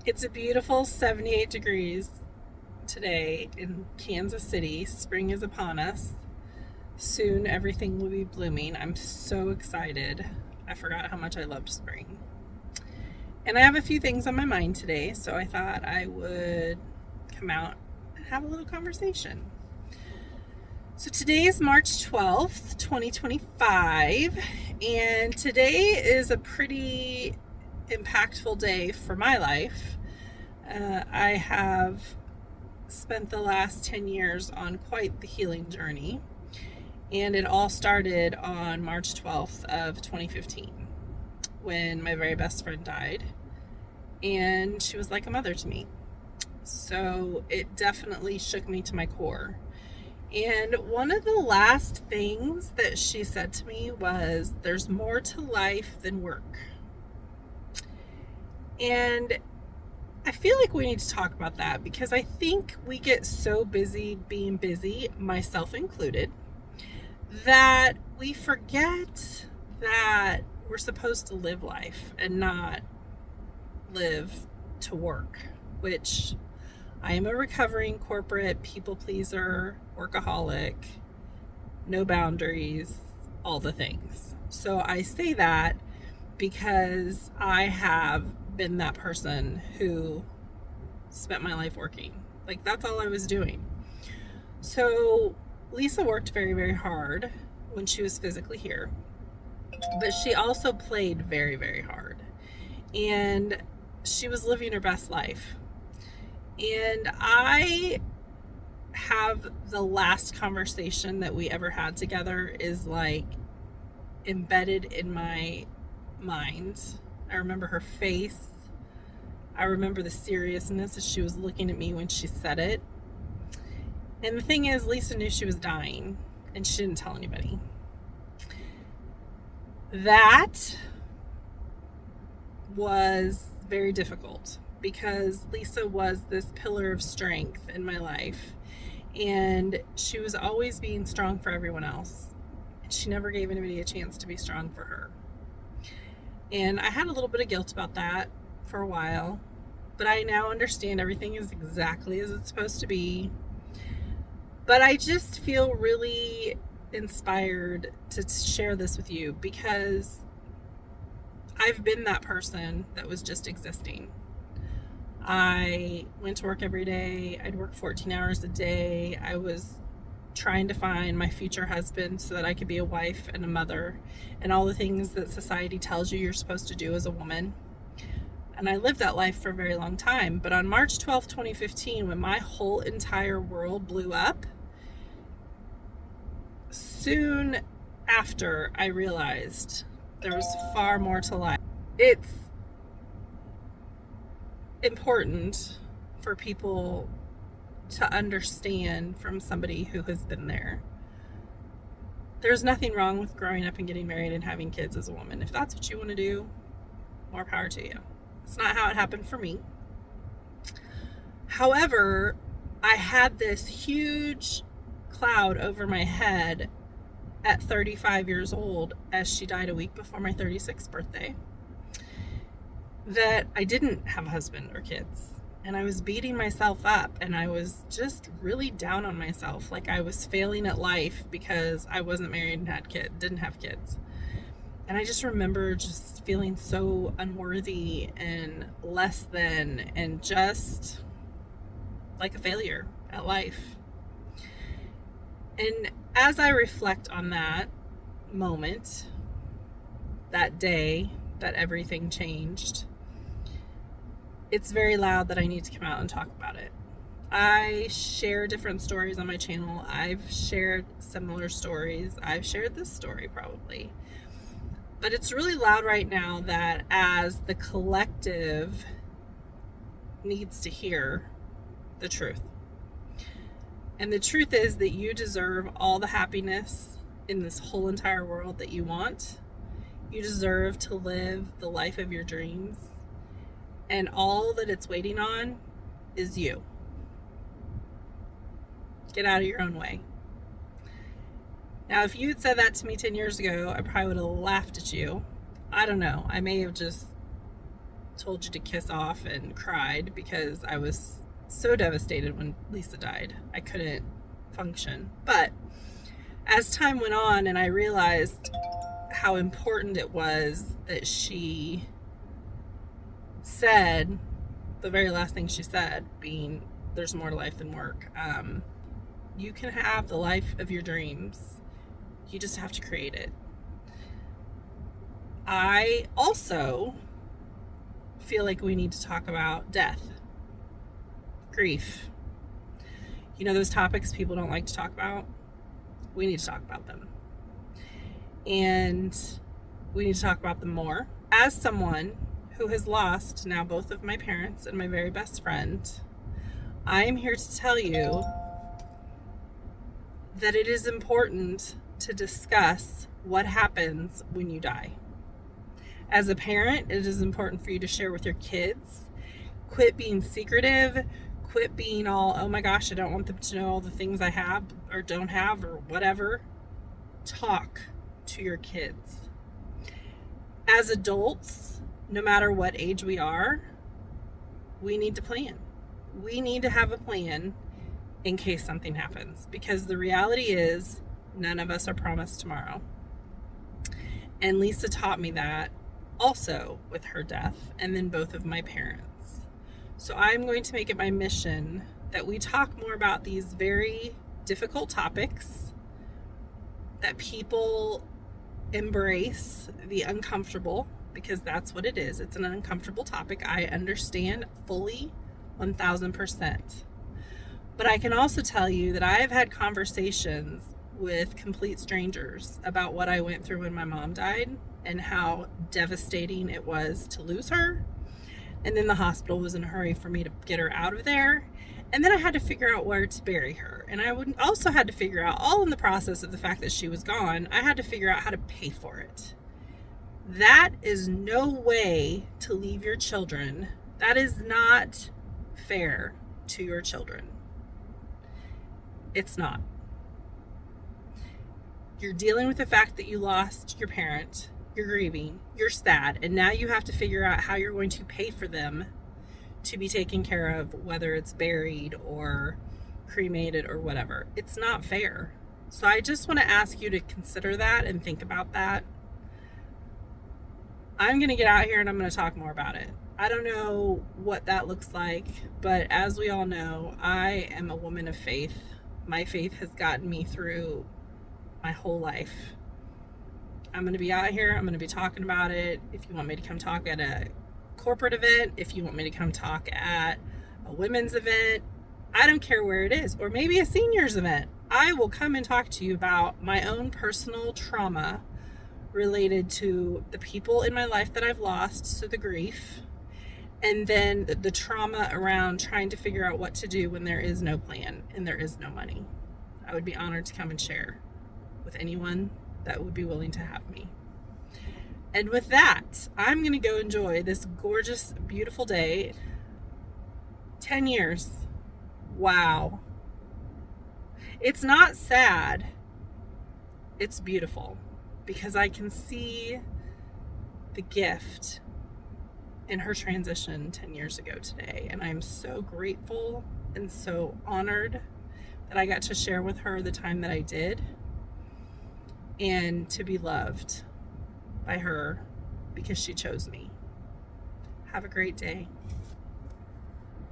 It's a beautiful 78 degrees today in Kansas City. Spring is upon us. Soon everything will be blooming. I'm so excited. I forgot how much I loved spring. And I have a few things on my mind today, so I thought I would come out and have a little conversation. So today is March 12th, 2025, and today is a pretty impactful day for my life. I have spent the last 10 years on quite the healing journey, and it all started on March 12th of 2015 when my very best friend died, and she was like a mother to me. So it definitely shook me to my core. And one of the last things that she said to me was, "There's more to life than work." And I feel like we need to talk about that because I think we get so busy being busy, myself included, that we forget that we're supposed to live life and not live to work, which I am a recovering corporate people pleaser, workaholic, no boundaries, all the things. So I say that because I have been that person who spent my life working. Like, that's all I was doing. So Lisa worked very, very hard when she was physically here, but she also played very, very hard. And she was living her best life. And I have the last conversation that we ever had together is like embedded in my mind. I remember her face. I remember the seriousness as she was looking at me when she said it. And the thing is, Lisa knew she was dying and she didn't tell anybody. That was very difficult because Lisa was this pillar of strength in my life, and she was always being strong for everyone else. She never gave anybody a chance to be strong for her. And I had a little bit of guilt about that for a while, but I now understand everything is exactly as it's supposed to be. But I just feel really inspired to share this with you because I've been that person that was just existing. I went to work every day. I'd work 14 hours a day. I was trying to find my future husband so that I could be a wife and a mother and all the things that society tells you you're supposed to do as a woman. And I lived that life for a very long time. But on March 12th, 2015, when my whole entire world blew up, soon after I realized there was far more to life. It's important for people to understand from somebody who has been there. There's nothing wrong with growing up and getting married and having kids as a woman. If that's what you want to do, more power to you. It's not how it happened for me. However, I had this huge cloud over my head at 35 years old, as she died a week before my 36th birthday, that I didn't have a husband or kids. And I was beating myself up, and I was just really down on myself, like I was failing at life because I wasn't married and didn't have kids. And I just remember just feeling so unworthy and less than, and just like a failure at life. And as I reflect on that moment, that day that everything changed, it's very loud that I need to come out and talk about it. I share different stories on my channel. I've shared similar stories. I've shared this story probably. But it's really loud right now that as the collective needs to hear the truth. And the truth is that you deserve all the happiness in this whole entire world that you want. You deserve to live the life of your dreams. And all that it's waiting on is you. Get out of your own way. Now, if you had said that to me 10 years ago, I probably would have laughed at you. I don't know. I may have just told you to kiss off and cried because I was so devastated when Lisa died. I couldn't function. But as time went on and I realized how important it was that she said, the very last thing she said being, there's more to life than work. You can have the life of your dreams. You just have to create it. I also feel like we need to talk about death, grief. You know, those topics people don't like to talk about? We need to talk about them. And we need to talk about them more. As someone who has lost now both of my parents and my very best friend, I am here to tell you that it is important to discuss what happens when you die. As a parent, it is important for you to share with your kids. Quit being secretive. Quit being all, oh my gosh, I don't want them to know all the things I have or don't have or whatever. Talk to your kids. As adults, no matter what age we are, we need to plan. We need to have a plan in case something happens, because the reality is none of us are promised tomorrow. And Lisa taught me that also with her death, and then both of my parents. So I'm going to make it my mission that we talk more about these very difficult topics, that people embrace the uncomfortable, because that's what it is. It's an uncomfortable topic. I understand fully 1000%. But I can also tell you that I've had conversations with complete strangers about what I went through when my mom died and how devastating it was to lose her. And then the hospital was in a hurry for me to get her out of there. And then I had to figure out where to bury her. And I also had to figure out, all in the process of the fact that she was gone, I had to figure out how to pay for it. That is no way to leave your children. That is not fair to your children. It's not. You're dealing with the fact that you lost your parent. You're grieving. You're sad. And now you have to figure out how you're going to pay for them to be taken care of, whether it's buried or cremated or whatever. It's not fair. So I just want to ask you to consider that and think about that. I'm going to get out here and I'm going to talk more about it. I don't know what that looks like, but as we all know, I am a woman of faith. My faith has gotten me through my whole life. I'm going to be out here. I'm going to be talking about it. If you want me to come talk at a corporate event, if you want me to come talk at a women's event, I don't care where it is, or maybe a seniors event, I will come and talk to you about my own personal trauma related to the people in my life that I've lost, so the grief, and then the trauma around trying to figure out what to do when there is no plan and there is no money. I would be honored to come and share with anyone that would be willing to have me. And with that, I'm going to go enjoy this gorgeous, beautiful day. 10 years. Wow. It's not sad. It's beautiful, because I can see the gift in her transition 10 years ago today. And I'm so grateful and so honored that I got to share with her the time that I did, and to be loved by her because she chose me. Have a great day.